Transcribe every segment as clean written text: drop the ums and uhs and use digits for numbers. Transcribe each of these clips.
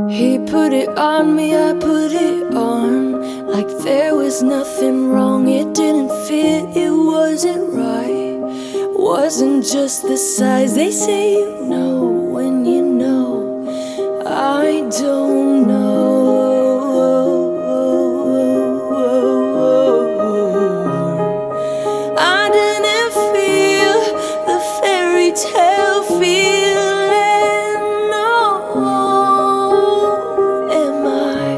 He put it on me, I put it on, like there was nothing wrong. It didn't fit, it wasn't right, wasn't just the size. They say you know when you know. I don't know. I didn't feel the fairy tale feeling, no. Am I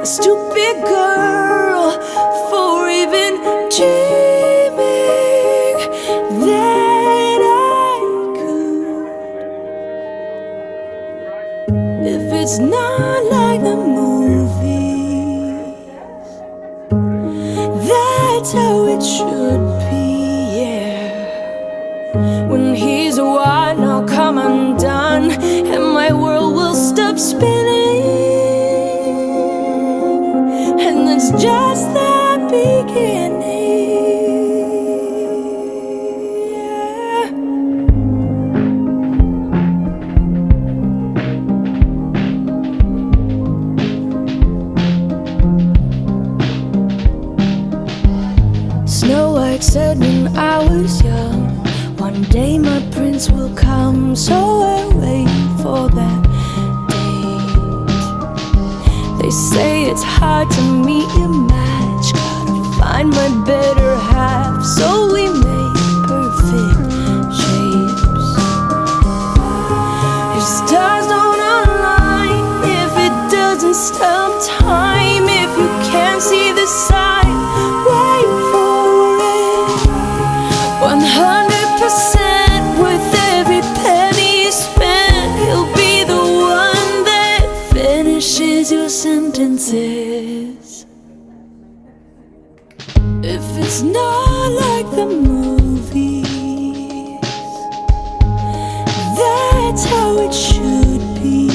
a stupid girl for even dreaming that I could? If it's not like the movies, that's how it should be, yeah. When he's wide, I'll come undone, and my world will stop spinning. And it's just the beginning, yeah. Snow White said when I was young, one day my prince will come. So I wait for that date. They say it's hard to meet your match, gotta find my better half, so we make perfect shapes. If stars don't align, if it doesn't stop time, if you can't see the sign, wait for it. 100% with every penny spent, he'll be the one that finishes your sentences. If it's not like the movies, that's how it should be,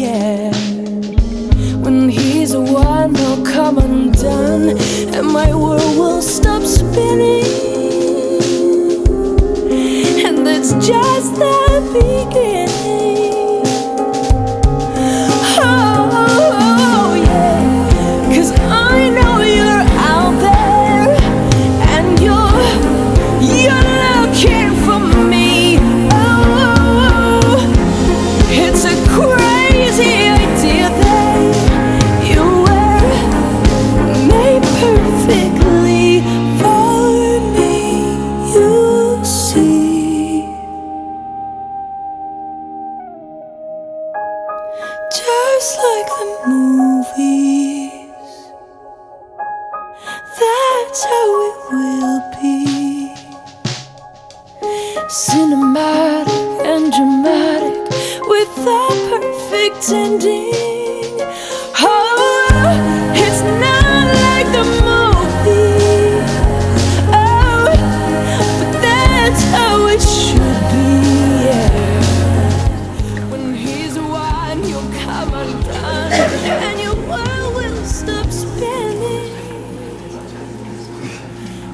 yeah. When he's a one, he'll come undone, and my world will stop spinning. And that's just the beginning. Oh, yeah. 'Cause I know you're out there, and you're looking for me. Oh, it's a crazy idea that you were made perfectly for me, you see. Just like the movies, that's how it will be. Cinematic and dramatic with a perfect ending. Oh, it's not like the movie. Oh, but that's how it should be, yeah. When he's wide, you'll come undone, and your world will stop spinning.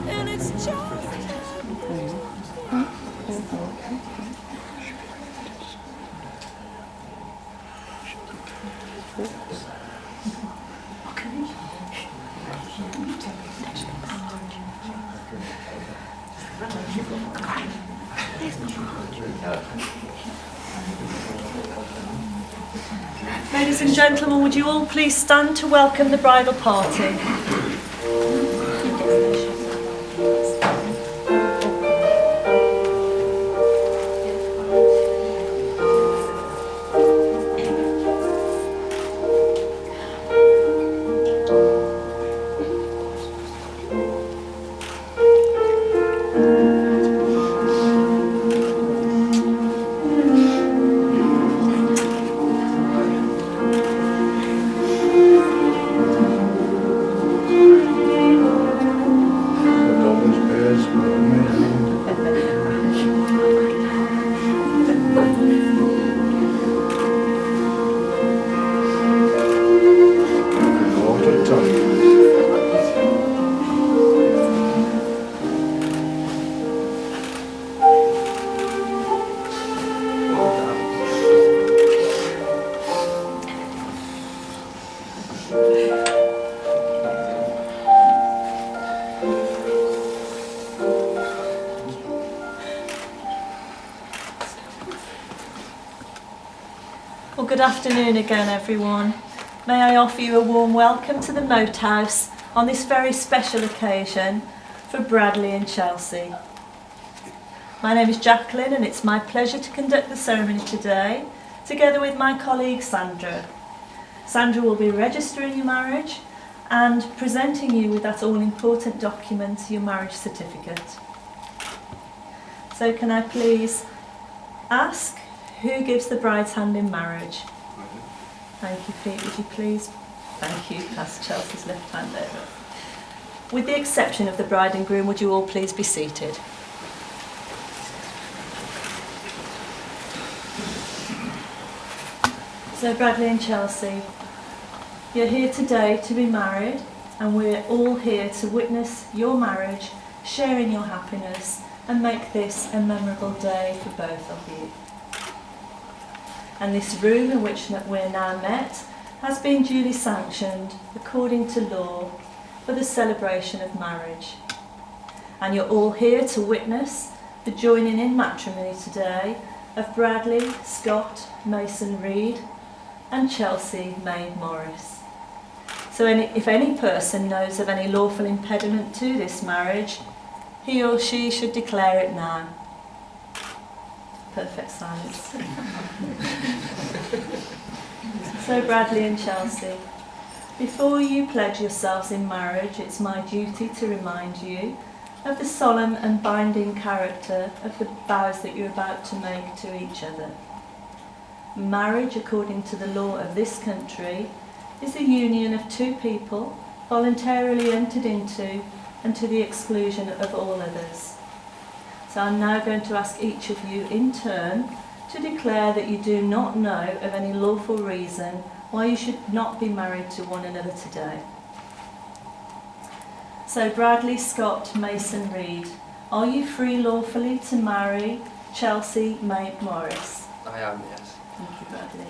And it's just Ladies and gentlemen, would you all please stand to welcome the bridal party? good afternoon again, everyone. May I offer you a warm welcome to the Moat House on this very special occasion for Bradley and Chelsea. My name is Jacqueline, and it's my pleasure to conduct the ceremony today, together with my colleague Sandra. Sandra will be registering your marriage and presenting you with that all-important document, your marriage certificate. So can I please ask, who gives the bride's hand in marriage? Thank you, Pete. Would you please? Thank you. Pass Chelsea's left hand over. With the exception of the bride and groom, would you all please be seated? So Bradley and Chelsea, you're here today to be married, and we're all here to witness your marriage, sharing your happiness, and make this a memorable day for both of you. And this room in which we're now met has been duly sanctioned according to law for the celebration of marriage. And you're all here to witness the joining in matrimony today of Bradley Scott Mason Reed and Chelsea May Morris. So if any person knows of any lawful impediment to this marriage, he or she should declare it now. Perfect silence. So Bradley and Chelsea, before you pledge yourselves in marriage, it's my duty to remind you of the solemn and binding character of the vows that you're about to make to each other. Marriage, according to the law of this country, is the union of two people voluntarily entered into and to the exclusion of all others. So I'm now going to ask each of you in turn to declare that you do not know of any lawful reason why you should not be married to one another today. So Bradley Scott Mason Reed, are you free lawfully to marry Chelsea May Morris? I am, yes. Thank you, Bradley.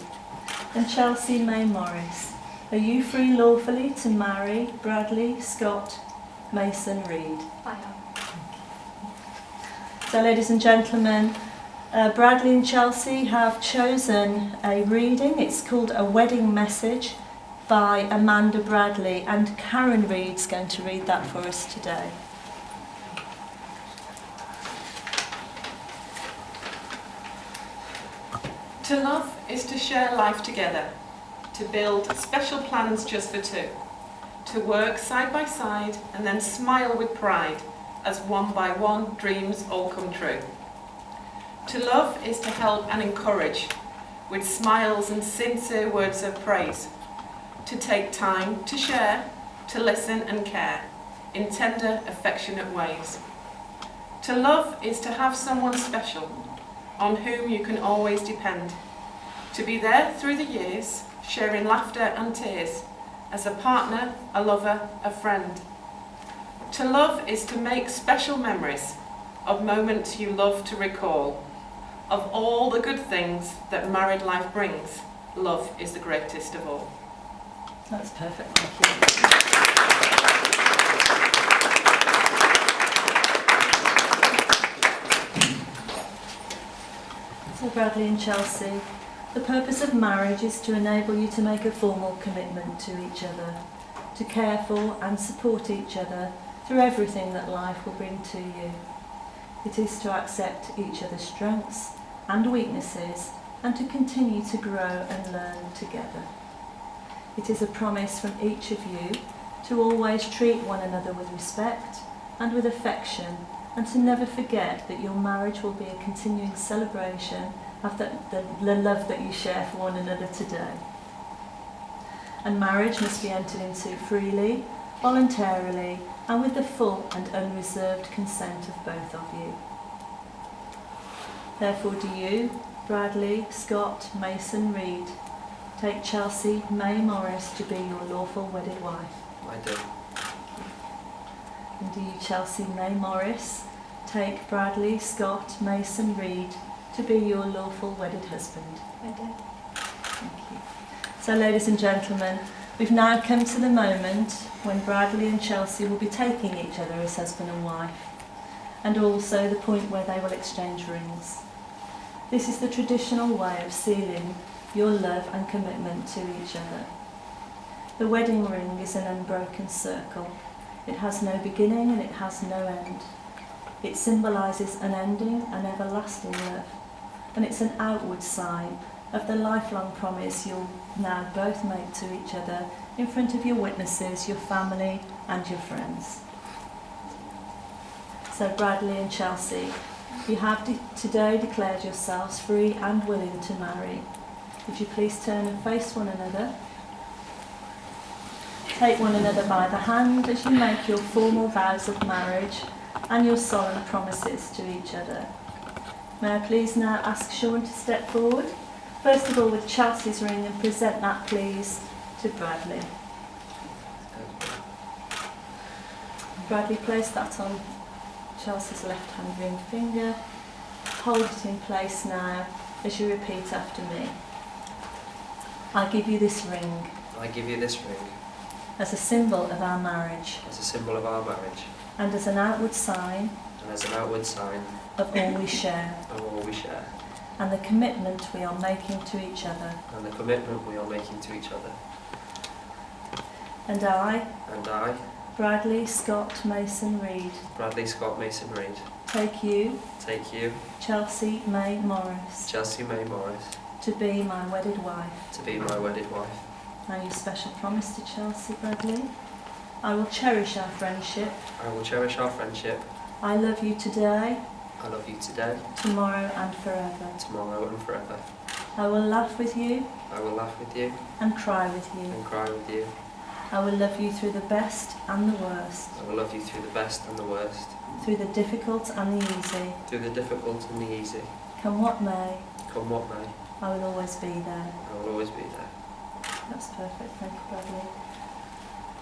And Chelsea May Morris, are you free lawfully to marry Bradley Scott Mason Reed? I am. So, ladies and gentlemen, Bradley and Chelsea have chosen a reading. It's called A Wedding Message by Amanda Bradley, and Karen Reed's going to read that for us today. To love is to share life together, to build special plans just for two, to work side by side and then smile with pride as one by one dreams all come true. To love is to help and encourage with smiles and sincere words of praise, to take time to share, to listen and care in tender, affectionate ways. To love is to have someone special on whom you can always depend, to be there through the years, sharing laughter and tears, as a partner, a lover, a friend. To love is to make special memories of moments you love to recall. Of all the good things that married life brings, love is the greatest of all. That's perfect, thank you. So Bradley and Chelsea, the purpose of marriage is to enable you to make a formal commitment to each other, to care for and support each other through everything that life will bring to you. It is to accept each other's strengths and weaknesses and to continue to grow and learn together. It is a promise from each of you to always treat one another with respect and with affection, and to never forget that your marriage will be a continuing celebration of the love that you share for one another today. And marriage must be entered into freely, voluntarily, and with the full and unreserved consent of both of you. Therefore do you, Bradley Scott Mason Reed, take Chelsea May Morris to be your lawful wedded wife? I do. And do you, Chelsea May Morris, take Bradley Scott Mason Reed to be your lawful wedded husband? I do. Thank you. So, ladies and gentlemen, we've now come to the moment when Bradley and Chelsea will be taking each other as husband and wife, and also the point where they will exchange rings. This is the traditional way of sealing your love and commitment to each other. The wedding ring is an unbroken circle. It has no beginning and it has no end. It symbolises unending and everlasting love, and it's an outward sign of the lifelong promise you'll now both make to each other in front of your witnesses, your family and your friends. So Bradley and Chelsea, you have today declared yourselves free and willing to marry. Would you please turn and face one another? Take one another by the hand as you make your formal vows of marriage and your solemn promises to each other. May I please now ask Sean to step forward, first of all with Chelsea's ring, and present that please to Bradley. Bradley, place that on Chelsea's left hand ring finger. Hold it in place now as you repeat after me. I give you this ring I give you this ring as a symbol of our marriage as a symbol of our marriage and as an outward sign and as an outward sign of all we share of all we share and the commitment we are making to each other. and the commitment we are making to each other. And I, Bradley Scott Mason Reid, Bradley Scott Mason Reid, take you, Chelsea May Morris, Chelsea May Morris, to be my wedded wife. to be my wedded wife. Now your special promise to Chelsea, Bradley. I will cherish our friendship. I will cherish our friendship. I love you today, I love you today, tomorrow and forever. tomorrow and forever. I will laugh with you I will laugh with you and cry with you. and cry with you. I will love you through the best and the worst, I will love you through the best and the worst, through the difficult and the easy. through the difficult and the easy. Come what may, Come what may, I will always be there. I will always be there. That's perfect, thank you, Bradley.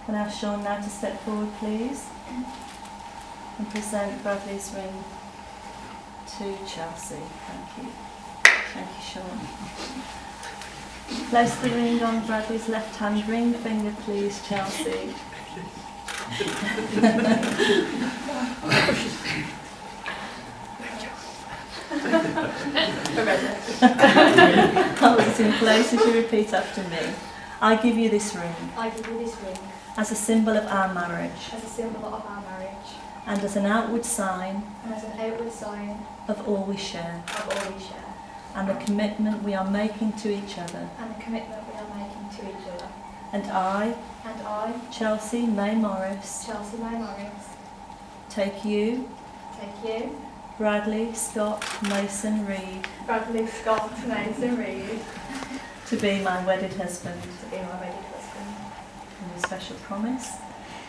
Can I ask Sean now to step forward, please, and present Bradley's ring to Chelsea. Thank you. Thank you, Sean. Place the ring on Bradley's left-hand ring finger, please, Chelsea. Hold it in place as you repeat after me. I give you this ring I give you this ring as a symbol of our marriage as a symbol of our marriage and as an outward sign and as an outward sign of all we share of all we share and the commitment we are making to each other. and the commitment we are making to each other. And I, Chelsea May Morris, Chelsea May Morris, take you, Bradley Scott Mason Reid, Bradley Scott Mason Reid, to be my wedded husband. to be my wedded husband. And a special promise.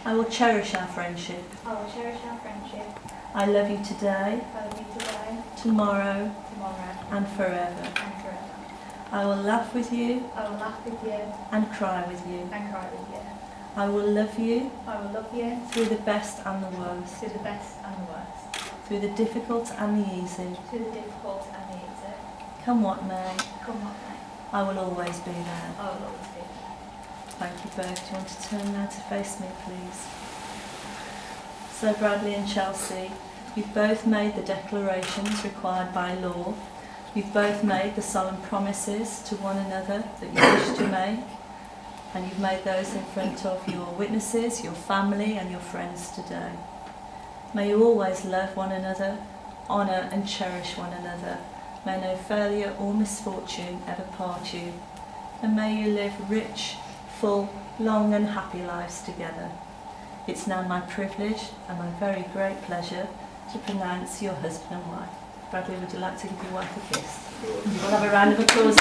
I will cherish our friendship. I will cherish our friendship. I love you today, I love you today, tomorrow tomorrow, and forever. and forever. I will laugh with you I will laugh with you and cry with you. and cry with you. I will love you I will love you through the best and the worst, through the best and the worst, through the difficult and the easy. through the difficult and the easy. Come what may, Come what may, I will always be there. I will always be there. Thank you both. Do you want to turn now to face me, please? So Bradley and Chelsea, you've both made the declarations required by law. You've both made the solemn promises to one another that you wish to make. And you've made those in front of your witnesses, your family and your friends today. May you always love one another, honour and cherish one another. May no failure or misfortune ever part you. And may you live rich, full, long and happy lives together. It's now my privilege and my very great pleasure to pronounce your husband and wife. Bradley, would you like to give your wife a kiss? We'll have a round of applause.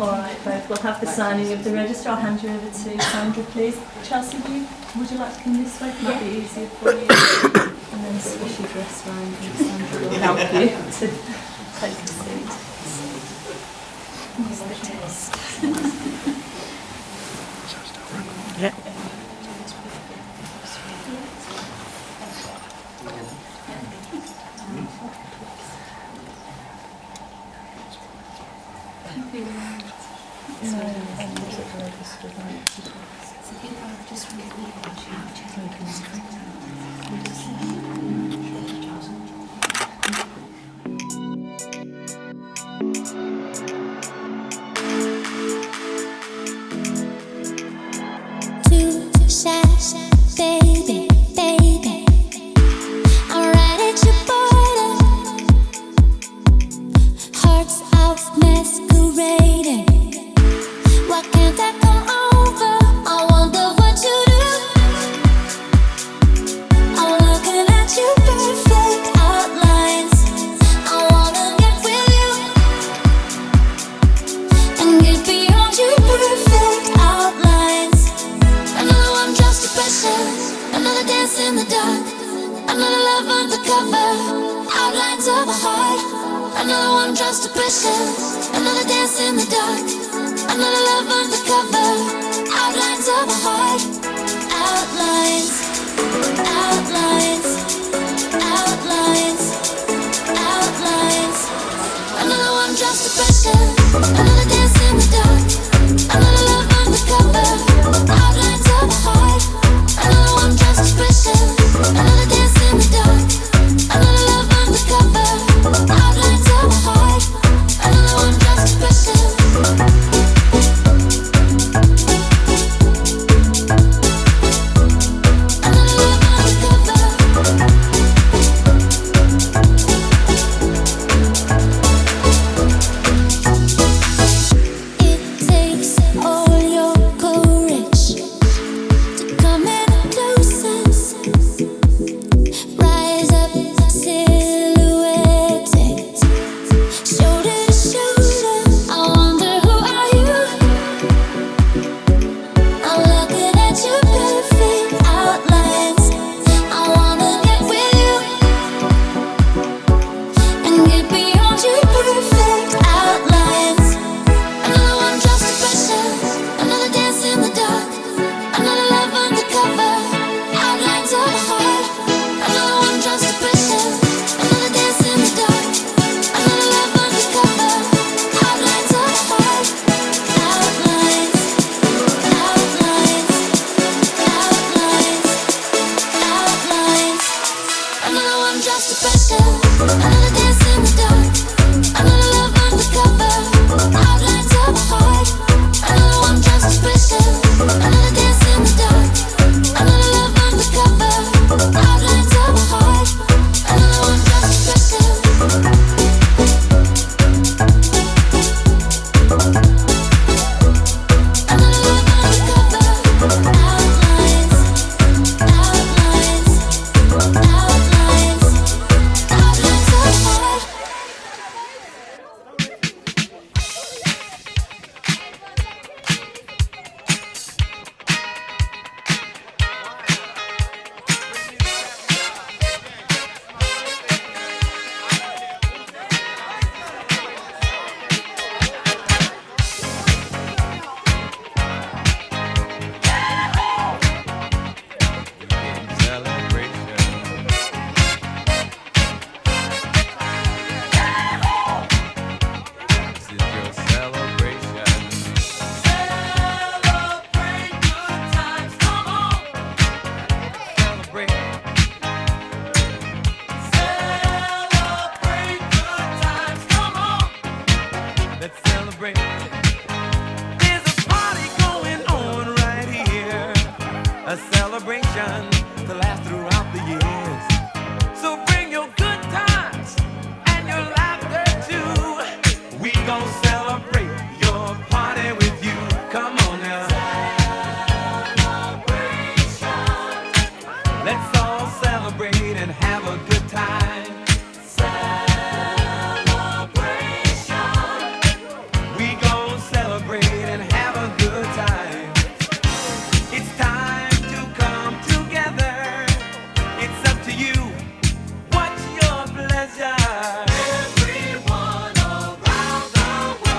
All right, both. We'll have the signing of the register. I'll hand you over to Sandra, please. Chelsea, would you like to come this way? It might be easier for you. And then swish your dress round and Sandra will help you to take a seat. Here's the test. Too shy, baby, baby. I'm right at your border. Hearts out masquerading. Why can't I come over? I wonder what you do. I'm looking at your perfect outlines. I wanna get with you and get beyond your perfect outlines. Another one drops to pressure. Another dance in the dark. Another love undercover. Outlines of a heart. Another one drops to pressure. Another dance in the dark. Another love undercover. Outlines of a heart. Outlines. Outlines. Outlines. Outlines. Another one drops to pressure. Another dance in the dark. Another love undercover. Outlines of a heart. Another one drops to pressure. Another dance in the dark. Another love undercover. Outlines of a heart. Another one drops to pressure. It takes all your courage to come in closest. Rise up, silhouetted, shoulder to shoulder. I wonder who are you? I'm looking at your perfect outlines. I wanna get with you and get beyond your perfect outlines. Another one drops to pressure. Another dance in the dark. Another love undercover. Outlines of a heart. Another one drops to pressure. Another dance in the dark. Another love undercover. Outlines of a heart. Outlines. Outlines. Outlines. Outlines. Another one drops to pressure. Another dance in the dark. Another love undercover. Outlines of a heart. Another one drops to pressure. Another dance in the dark. Another love undercover. Outlines of a heart. Another one drops to pressure. Another love undercover. Outlines. Outlines. Outlines. Outlines of a heart. Let's celebrate. There's a party going on right here, a celebration to last throughout the years. So bring your good times and your laughter too. We gon' celebrate your party with you. Come on now. Let's all celebrate and have a good time. We gon' celebrate and have a good time. It's time to come together. It's up to you. What's your pleasure? Everyone around the world.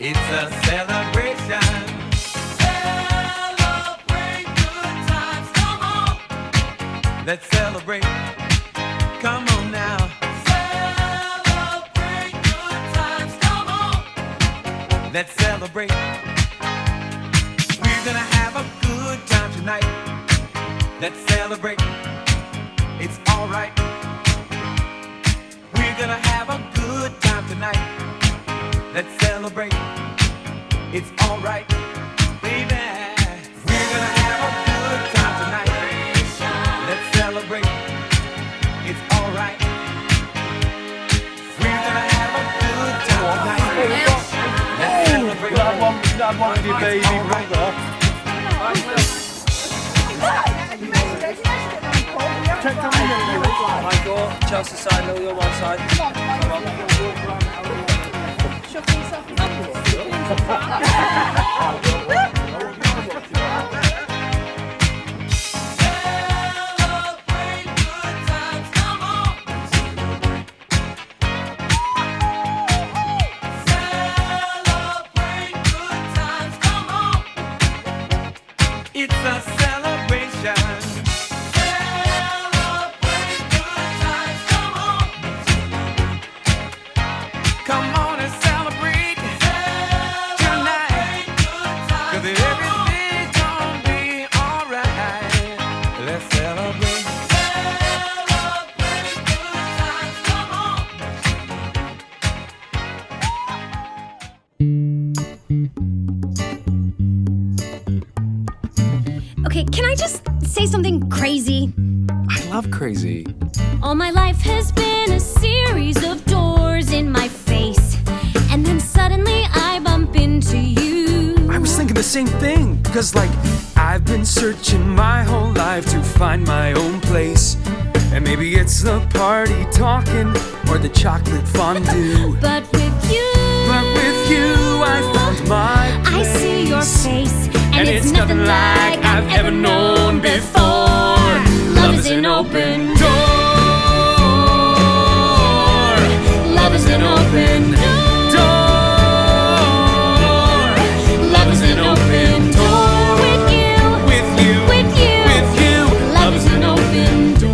It's a celebration. Celebrate good times, come on. Let's celebrate. Come on now. Celebrate good times, come on. Let's celebrate. We're gonna have a good time tonight. Let's celebrate. It's alright. We're gonna have a good time tonight. Let's celebrate. It's alright, baby. We're gonna have a good time tonight. Let's celebrate. It's alright. We're gonna have a good time tonight. Let's celebrate. That one with your baby brother. Michael, Chelsea side, Lily, your one side. Come on. Celebrate good times, come on. Celebrate good times, come on. It's a celebration. Celebrate good times, come on. Come on and celebrate tonight. 'Cause everything's gonna be alright. Let's celebrate. Celebrate good times, come on. Okay, can I just say something crazy? I love crazy. All my life has been a series of doors in my face. And then suddenly I bump into you. I was thinking the same thing, because like I've been searching my whole life to find my own place. And maybe it's the party talking or the chocolate fondue. But with you, I found my place. I see your face, and it's nothing like I've ever known before. Love is an open door. Love is an open door. Love is an open door. With you, With you, with you, with you. love is an open door.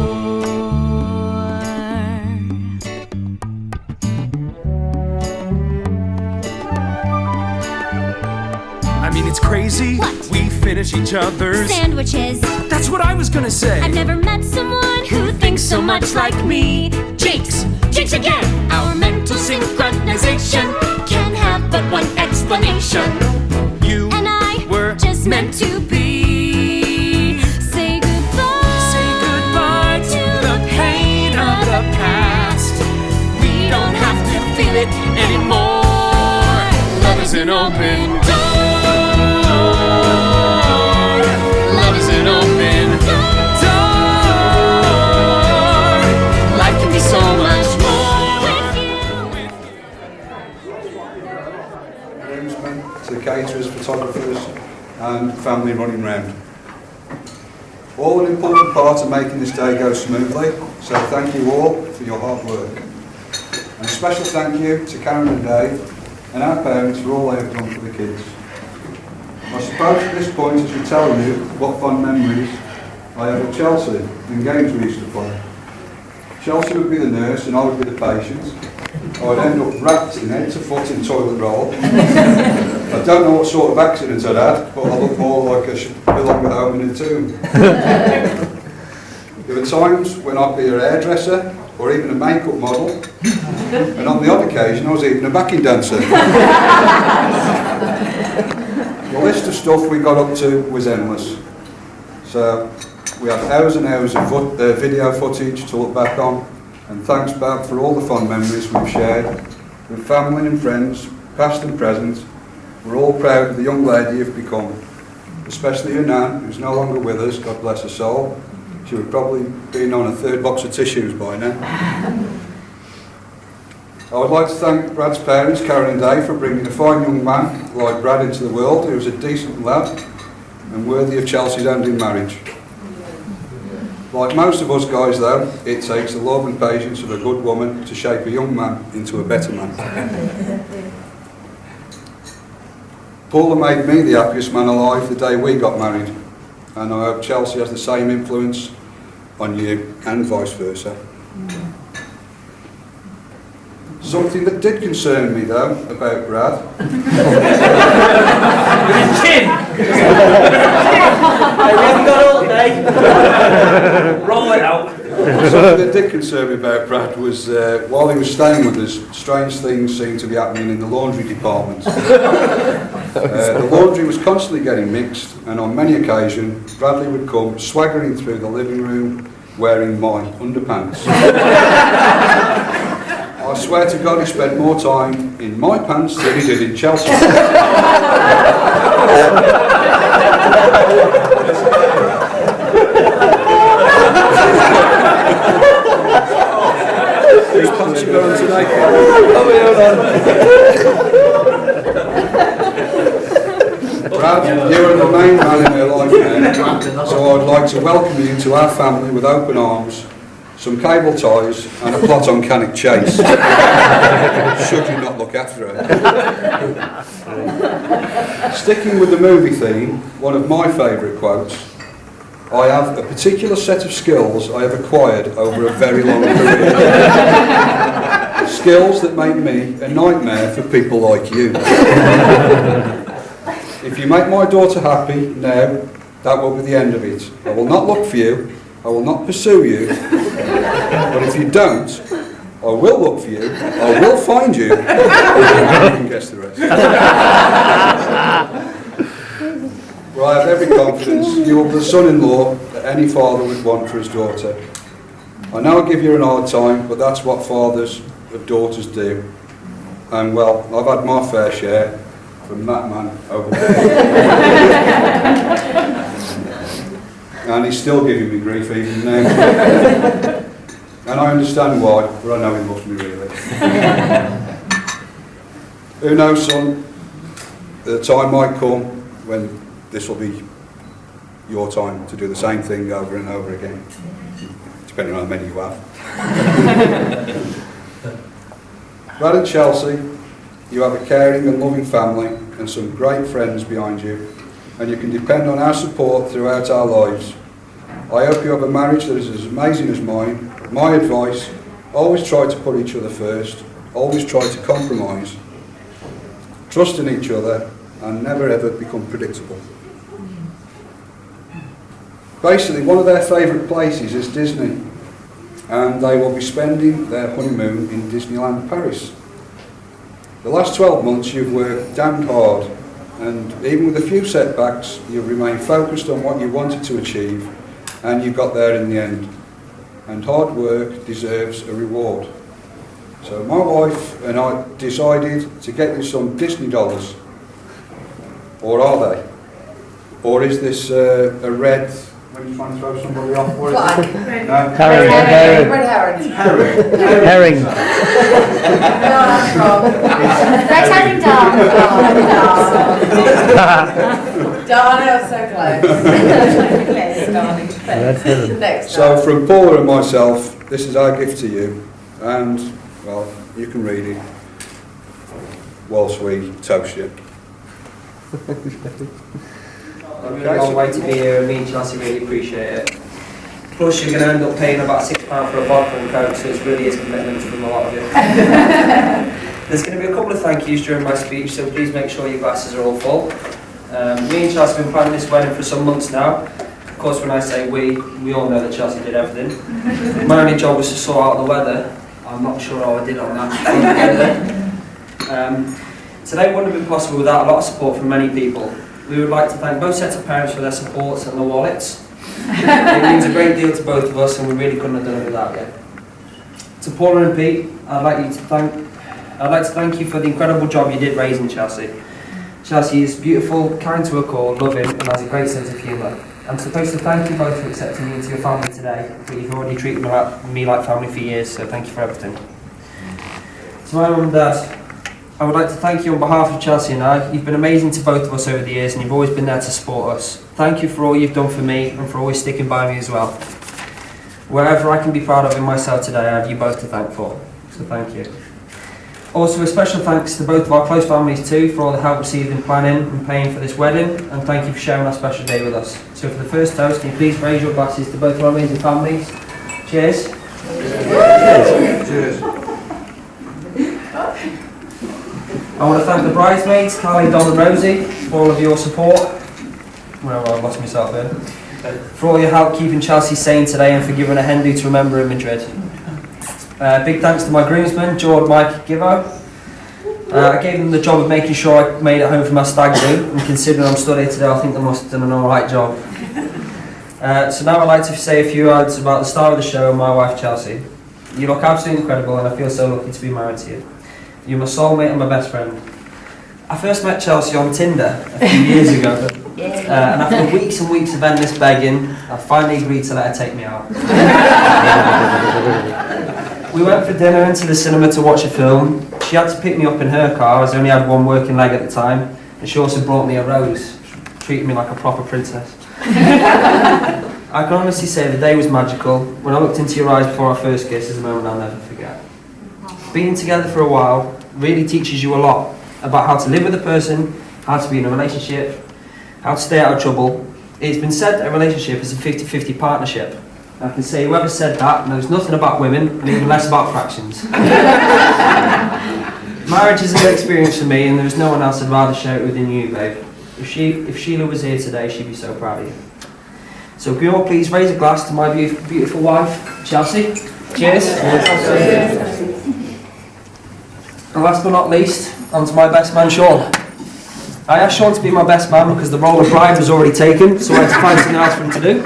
I mean, it's crazy. What? We finish each other's. Sandwiches. That's what I was gonna say. I've never met someone who thinks so much like me. Jinx, jinx again. Our mental synchronization can have but one explanation. You And I were just meant to be. Say goodbye. Say goodbye to the pain of the past. We don't have to feel it anymore. Love is an open door. Love is an open door. Life can be so much more with you. Groomsmen, to caterers, photographers and family running round. All an important part of making this day go smoothly, so thank you all for your hard work. And a special thank you to Karen and Dave and our parents for all they have done for the kids. I suppose at this point I should tell you what fond memories I have of Chelsea and games we used to play. Chelsea would be the nurse and I would be the patient. I would end up wrapped in head to foot in toilet roll. I don't know what sort of accident I'd had, but I look more like I should belong at home in a tomb. There were times when I'd be a hairdresser or even a makeup model, and on the odd occasion I was even a backing dancer. The list of stuff we got up to was endless. So we had hours and hours of video footage to look back on, and thanks Bab for all the fond memories we've shared with family and friends, past and present. We're all proud of the young lady you've become, especially your nan, who's no longer with us, God bless her soul. She would probably been on a third box of tissues by now. I would like to thank Brad's parents, Karen and Dave, for bringing a fine young man like Brad into the world, who was a decent lad and worthy of Chelsea's hand in marriage. Like most of us guys though, it takes the love and patience of a good woman to shape a young man into a better man. Paula made me the happiest man alive the day we got married, and I hope Chelsea has the same influence on you and vice versa. Something that did concern me though about Brad. Chin! We haven't got all day. Roll it out. Something that did concern me about Brad was while he was staying with us, strange things seemed to be happening in the laundry department. The laundry was constantly getting mixed, and on many occasions Bradley would come swaggering through the living room wearing my underpants. I swear to God he spent more time in my pants than he did in Chelsea. Whose pants you got on today? Brad, you're the main man in her life now, so I'd like to welcome you to our family with open arms, some cable ties and a plot on Cannock Chase, should you not look after her. Sticking with the movie theme, one of my favourite quotes: I have a particular set of skills I have acquired over a very long career. Skills that make me a nightmare for people like you. If you make my daughter happy now, that will be the end of it. I will not look for you, I will not pursue you, but if you don't, I will look for you, I will find you, and you can guess the rest. Well, I have every confidence you will be the son-in-law that any father would want for his daughter. I know I give you an hard time, but that's what fathers of daughters do. And well, I've had my fair share from that man over there. And he's still giving me grief even now. And I understand why, but I know he loves me really. Who knows, son, the time might come when this will be your time to do the same thing over and over again, depending on how many you have. Brad and Chelsea, you have a caring and loving family and some great friends behind you, and you can depend on our support throughout our lives. I hope you have a marriage that is as amazing as mine. My advice, always try to put each other first, always try to compromise, trust in each other, and never ever become predictable. Basically, one of their favourite places is Disney, and they will be spending their honeymoon in Disneyland Paris. The last 12 months you've worked damned hard, and even with a few setbacks, you've remained focused on what you wanted to achieve, and you got there in the end. And hard work deserves a reward. So my wife and I decided to get you some Disney dollars. Or are they? Or is this a red... When you trying to throw somebody off, what is it? No? Herring. Red herring. Herring. No, that's wrong. Red herring darling. Darling, so close. Next So from Paula and myself, this is our gift to you, and well, you can read it whilst we toast you. A really long way to be here, and me and Chelsea really appreciate it. Plus, you're going to end up paying about £6 for a vodka and coke, so it really is commitment from a lot of you. There's going to be a couple of thank yous during my speech, so please make sure your glasses are all full. Me and Chelsea have been planning this wedding for some months now. Of course, when I say we all know that Chelsea did everything. My only job was to sort out the weather. I'm not sure how I did on that. Today wouldn't have been possible without a lot of support from many people. We would like to thank both sets of parents for their supports and their wallets. It means a great deal to both of us, and we really couldn't have done it without you. To Paula and Pete, I'd like to thank you for the incredible job you did raising Chelsea. Chelsea is beautiful, kind to her core, loving, and has a great sense of humour. I'm supposed to thank you both for accepting me into your family today, but you've already treated me like family for years, so thank you for everything. To my mum and dad, I would like to thank you on behalf of Chelsea and I. You've been amazing to both of us over the years, and you've always been there to support us. Thank you for all you've done for me and for always sticking by me as well. Wherever I can be proud of in myself today, I have you both to thank for. So thank you. Also, a special thanks to both of our close families too for all the help received in planning and paying for this wedding, and thank you for sharing our special day with us. So for the first toast, can you please raise your glasses to both of our amazing families? Cheers. Cheers. I want to thank the bridesmaids, Carly, Don and Rosie, for all of your support. Well, I lost myself there. For all your help keeping Chelsea sane today and for giving a hen do to remember in Madrid. Big thanks to my groomsmen, George, Mike, Givo. I gave them the job of making sure I made it home from my stag do, and considering I'm stood here today, I think they must have done an alright job. So now I'd like to say a few words about the star of the show, my wife Chelsea. You look absolutely incredible and I feel so lucky to be married to you. You're my soulmate and my best friend. I first met Chelsea on Tinder a few years ago, and after weeks and weeks of endless begging, I finally agreed to let her take me out. We went for dinner and to the cinema to watch a film. She had to pick me up in her car as I only had one working leg at the time, and she also brought me a rose, treating me like a proper princess. I can honestly say the day was magical. When I looked into your eyes before our first kiss is a moment I'll never forget. Being together for a while really teaches you a lot about how to live with a person, how to be in a relationship, how to stay out of trouble. It's been said that a relationship is a 50-50 partnership. I can say whoever said that knows nothing about women and even less about fractions. Marriage is a good experience for me and there's no one else I'd rather share it with than you, babe. If Sheila was here today, she'd be so proud of you. So can you all please raise a glass to my beautiful wife, Chelsea? Cheers. And last but not least, on to my best man, Sean. I asked Sean to be my best man because the role of bride was already taken, so I had to find something else for him to do.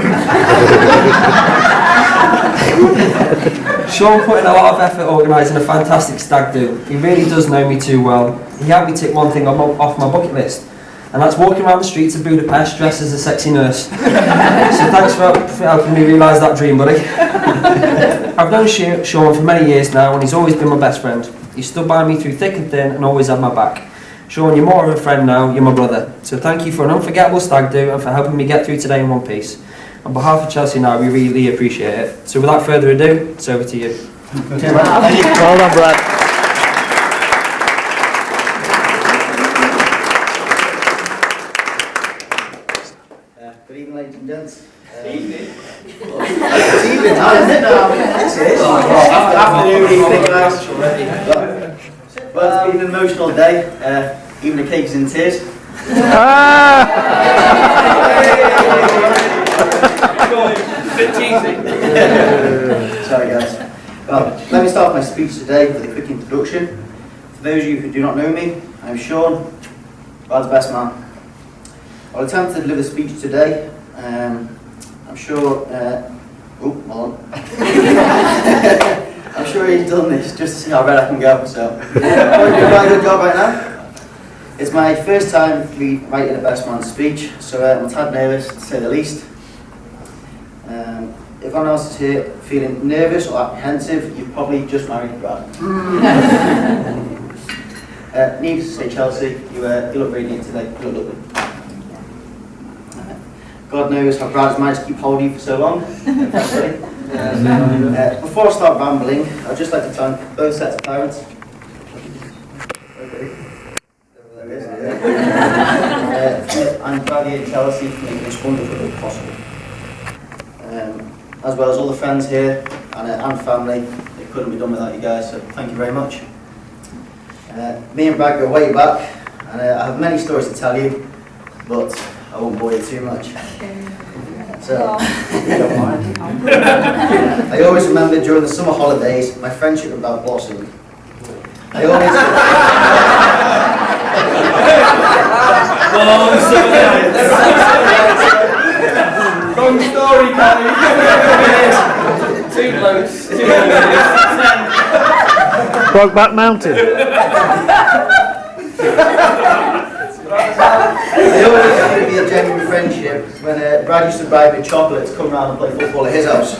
Sean put in a lot of effort organising a fantastic stag do. He really does know me too well. He helped me tick one thing off my bucket list, and that's walking around the streets of Budapest dressed as a sexy nurse. So thanks for helping me realise that dream, buddy. I've known Sean for many years now, and he's always been my best friend. He stood by me through thick and thin and always had my back. Sean, you're more of a friend now, you're my brother. So thank you for an unforgettable stag do and for helping me get through today in one piece. On behalf of Chelsea and I, we really appreciate it. So without further ado, it's over to you. Well done, Brad. Good evening, ladies and gents. Evening? It's evening time, isn't it now? It is. Afternoon, evening, guys. Well, it's been an emotional day. Even the cake's in tears. Bit cheesy. Sorry, guys. Well, let me start my speech today with a quick introduction. For those of you who do not know me, I'm Sean, God's best man. I'll attempt to deliver the speech today. I'm sure. Hold on. I'm sure he's done this just to see how red I can go. So, I'm doing a very good job right now. It's my first time to be writing a best man speech, so I'm a tad nervous to say the least. If anyone else is here feeling nervous or apprehensive, you've probably just married Brad. Needless to say, Chelsea, you look radiant today. You look good. God knows how Brad's managed to keep hold of you for so long. Before I start rambling, I'd just like to thank both sets of parents. And Bradley and Chelsea for making this wonderful look possible. As well as all the friends here and family. It couldn't be done without you guys, so thank you very much. Me and Brad go way back, and I have many stories to tell you, but I won't bore you too much. So, you don't mind. I always remember during the summer holidays, my friendship with Brad blossomed. I always... Wrong story, Paddy. Too close. Brokeback Mountain. It always seemed to be a genuine friendship when Brad used to buy me chocolate to come round and play football at his house.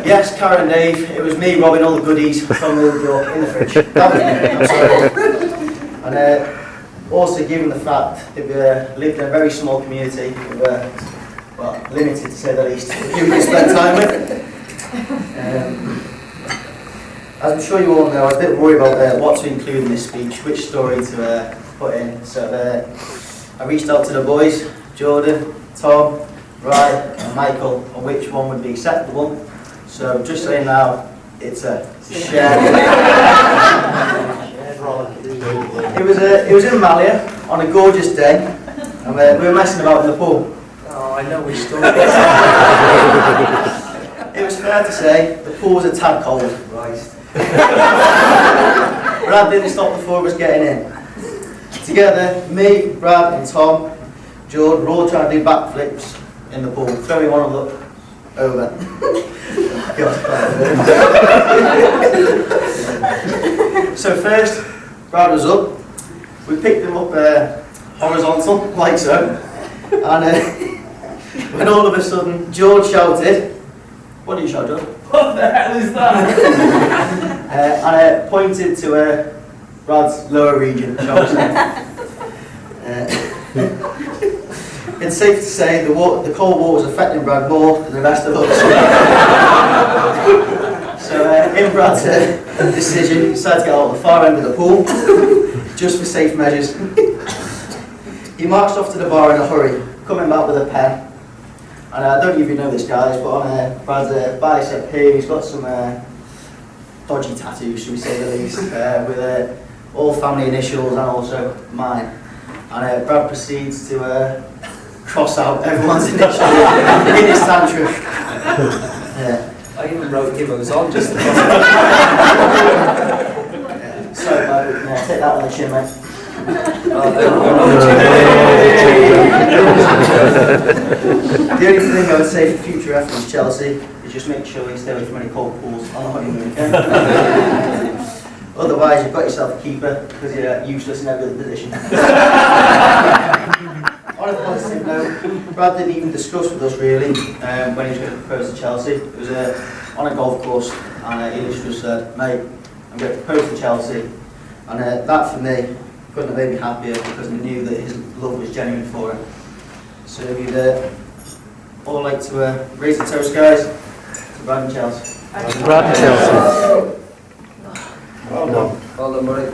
Yes, Karen and Dave, it was me robbing all the goodies from the door in the fridge. That was me, I'm sorry. And also given the fact that we lived in a very small community, we were, well, limited to say the least, who we spent time with. As I'm sure you all know, I was a bit worried about what to include in this speech, which story to put in. So I reached out to the boys, Jordan, Tom, Ryan and Michael, on which one would be acceptable. So just saying now, it's a shared. It was in Malia on a gorgeous day, and we were messing about in the pool. Oh, I know which story. It was fair to say the pool was a tad cold. Right. Brad didn't stop the four of us getting in. Together, me, Brad and Tom, George were all trying to do backflips in the pool, throwing one of them over. So first, Brad was up. We picked him up horizontal, like so. And when all of a sudden, George shouted, "What did you shout, George?" What the hell is that? And pointed to Brad's lower region, shall we say. It's safe to say the cold water was affecting Brad more than the rest of us. So in Brad's decision, he decided to get out of the far end of the pool, just for safe measures. He marched off to the bar in a hurry, coming back with a pen. And I don't know if you know this, guys, but on Brad's bicep here, he's got some dodgy tattoos, should we say the least, with all family initials and also mine. And Brad proceeds to cross out everyone's initials in his tantrum. I even wrote Gibbo's on just to Sorry, Brad, take that on the chin, mate. Oh, The only thing I would say for future reference, Chelsea, is just make sure you stay away from any cold pools on the honeymoon, okay? Otherwise, you've got yourself a keeper, because you're useless in every other position. On a positive note, Brad didn't even discuss with us really when he was going to propose to Chelsea. It was on a golf course, and he just said, "Mate, I'm going to propose to Chelsea," and that for me couldn't have made me happier, because I knew that his love was genuine for him. So if you'd all like to raise the toast, guys, to Brad and Chelsea. Brad and Chelsea. well done. Well done, buddy.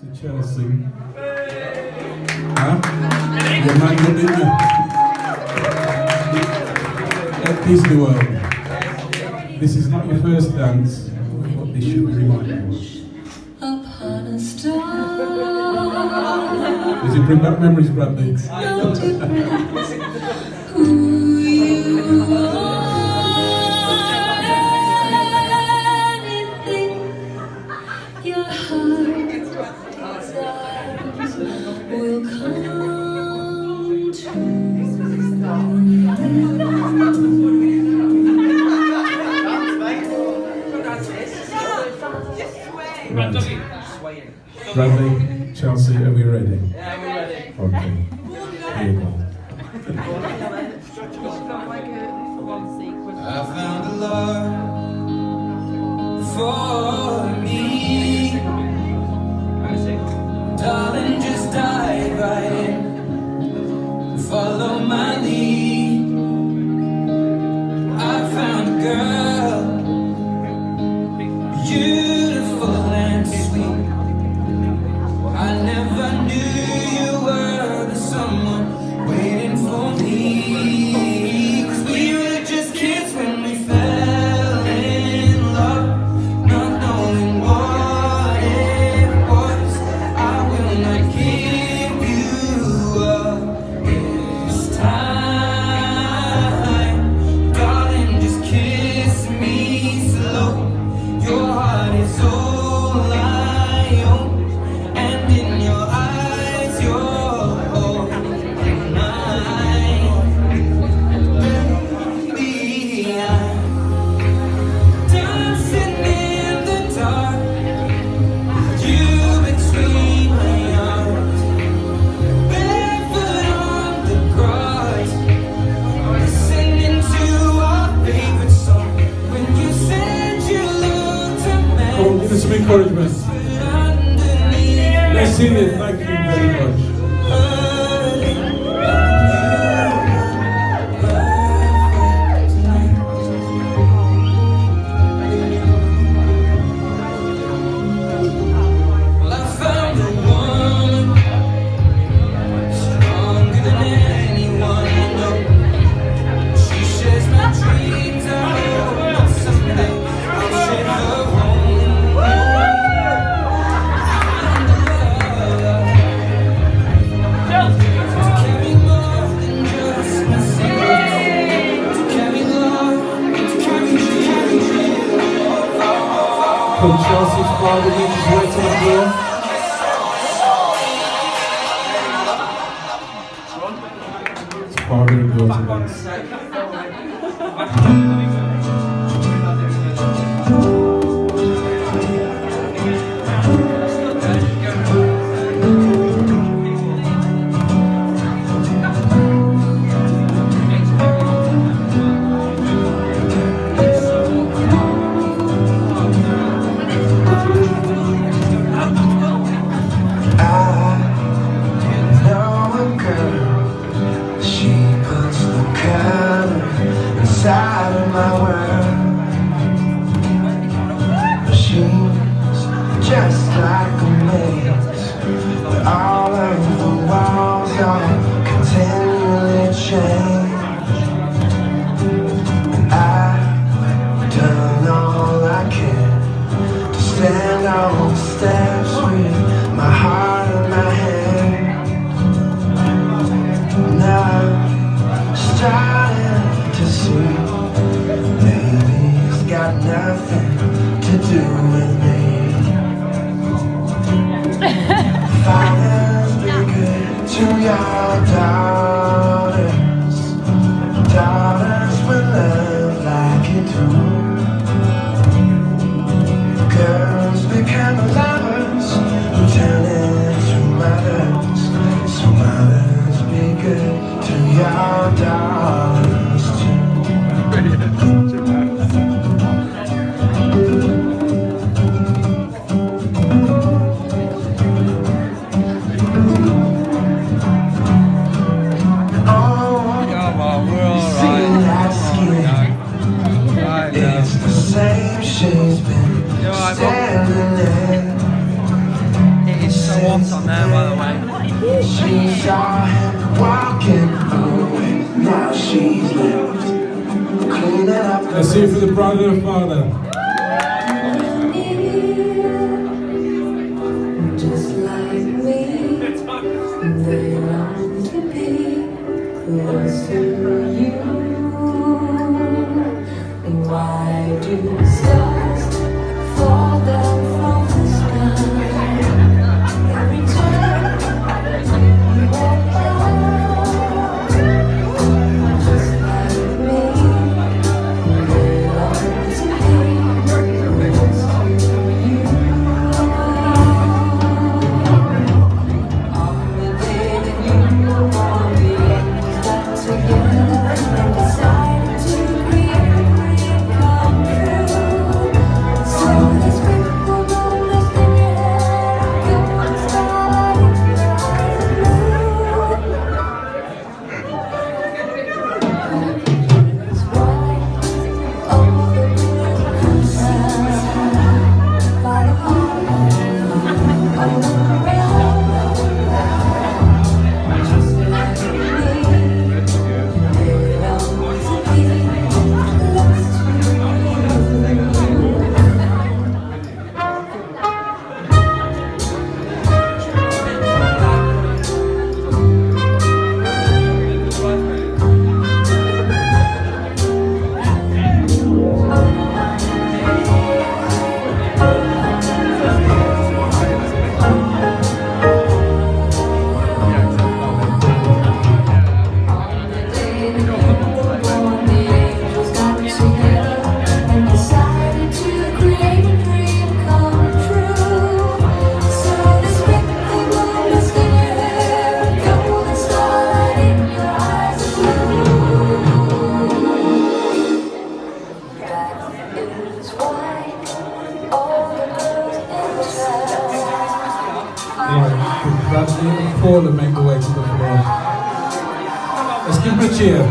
to Chelsea. Huh? Your man got in you. Let peace the world. This is not your first dance, but this should be reminded. Upon a star. Does it bring back memories, Bradley? No different who you are. Anything your heart desires will come true. Bradley, Chelsea, are we ready? Yeah, we're ready. Okay. Here you go. I found a love for me. Darling, just dive right in. Follow my lead. I found a girl, beautiful and sweet. I never knew you were the someone waiting for me. 'Cause we were just kids when we fell in love, not knowing what it was. I will not give you up this time. Darling, just kiss me slow. Your heart is all I own. And in your eyes, you're all mine. Baby, I'm dancing in the dark, you between my arms, barefoot on the grass, listening to our favorite song. When you said you looked a mess, Come on, give us some encouragement. Let's see it. Thank you very much. Well, I found a woman stronger than anyone I know. She shares my dreams. I hope that someday I'll share her home. To carry more than just myself. To carry love, to carry dreams. From Chelsea's father, he's waiting on the door. It's father and daughter dance. Inside of my world, she's just like a maze, but all of the walls are continually changed. And I've done all I can to stand on the steps with my heart in my hand. Now I'm starting to see maybe it's got nothing to do with me. Fathers, be good to your daughters. Daughters will love like you do. Girls become lovers Let's hear it for the bride and her father. Just like me, they long to be close to you. Why do stars fall down from the sky every time you walk by? Just like me, they long to be close to you. On the day that you were born, the angels got together and decided to create a dream come true. So this sprinkle on this in your hair, golden starlight in your eyes blue. It's white over the blue by the heart of the just like me, they long to be close to you. Bradley and Paula make their way to the floor. Let's give them a cheer.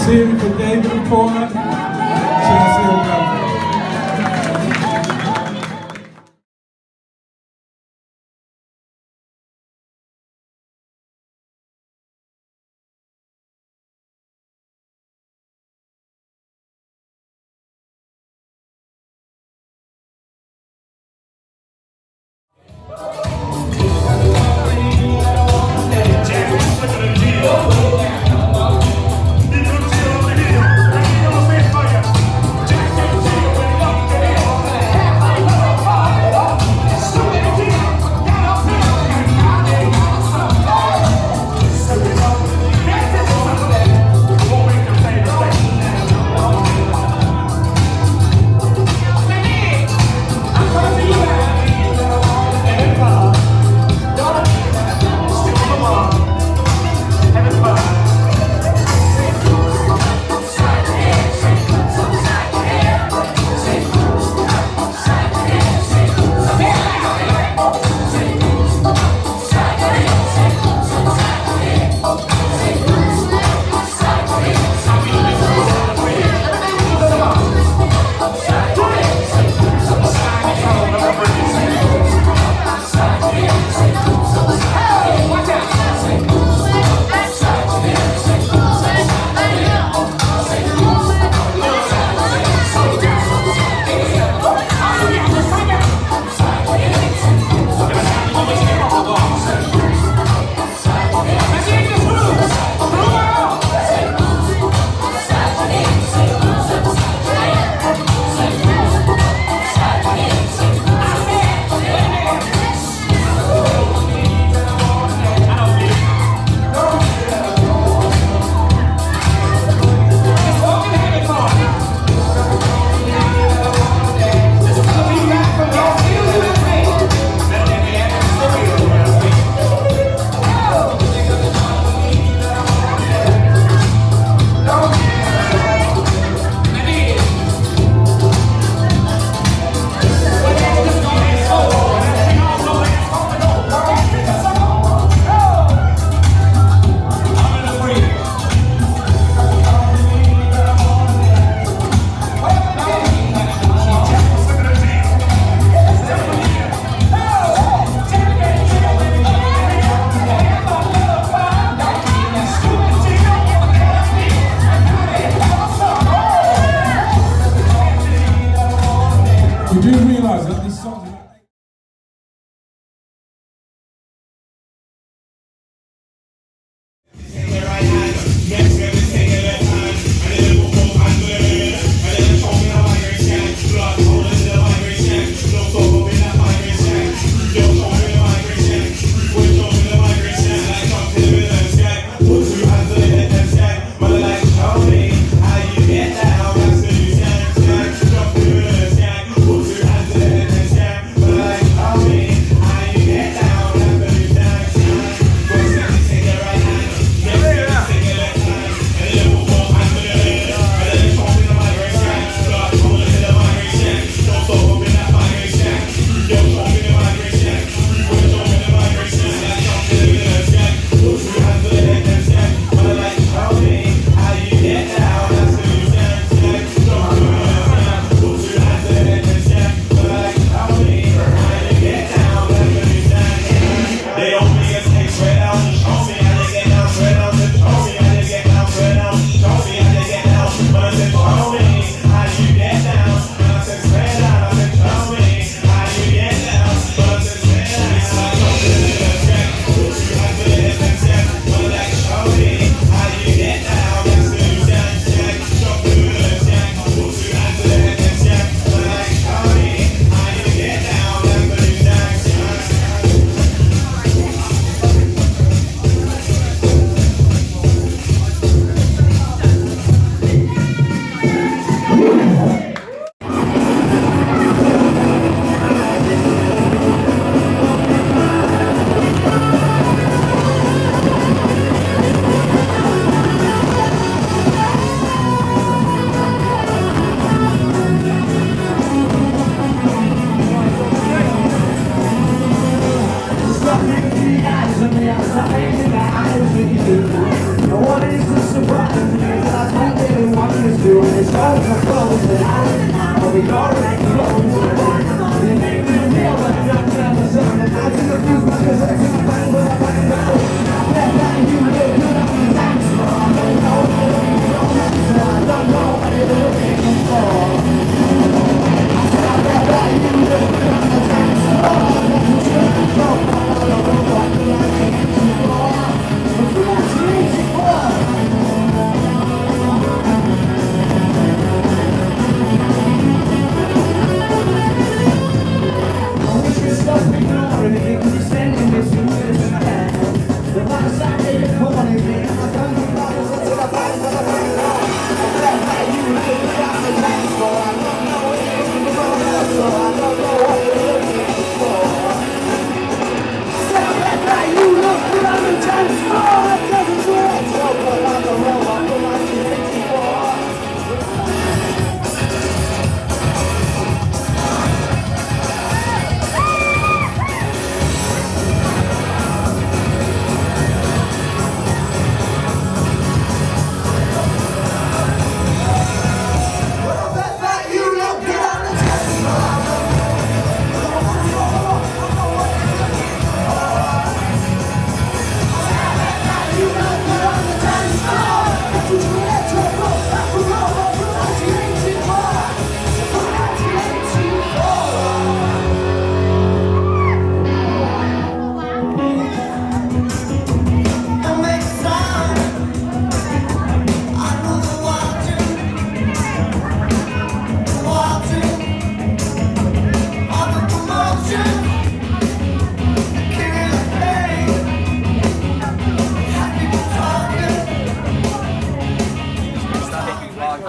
Cheering for David and Paula. Chelsea and Bradley.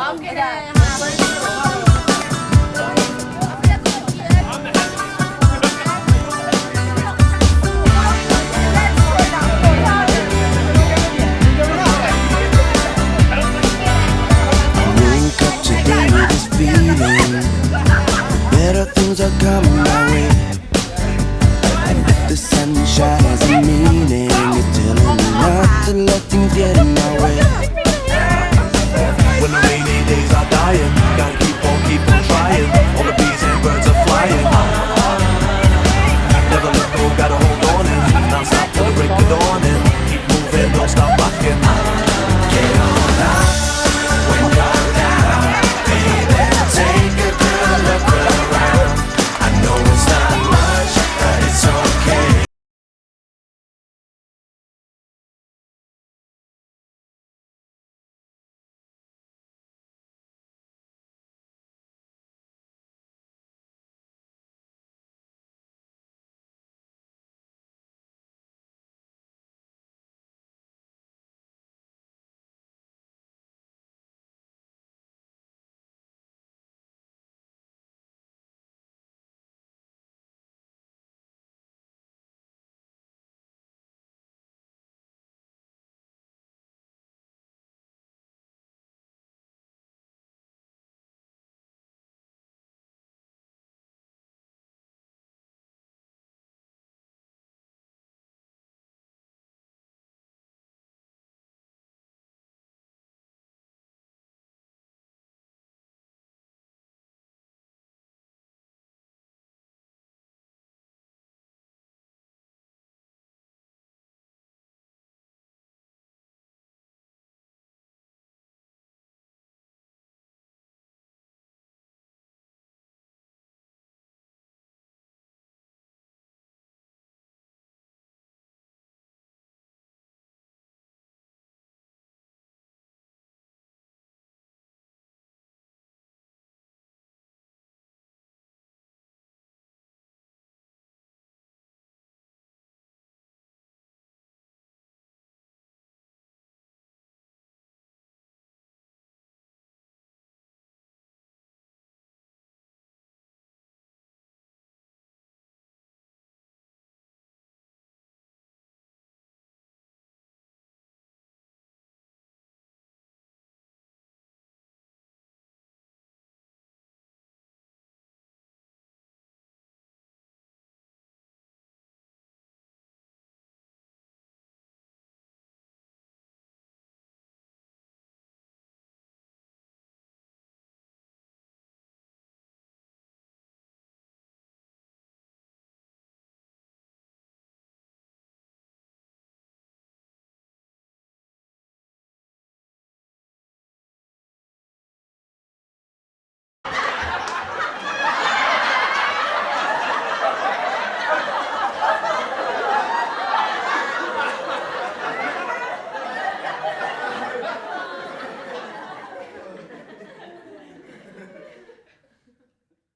I'm gonna have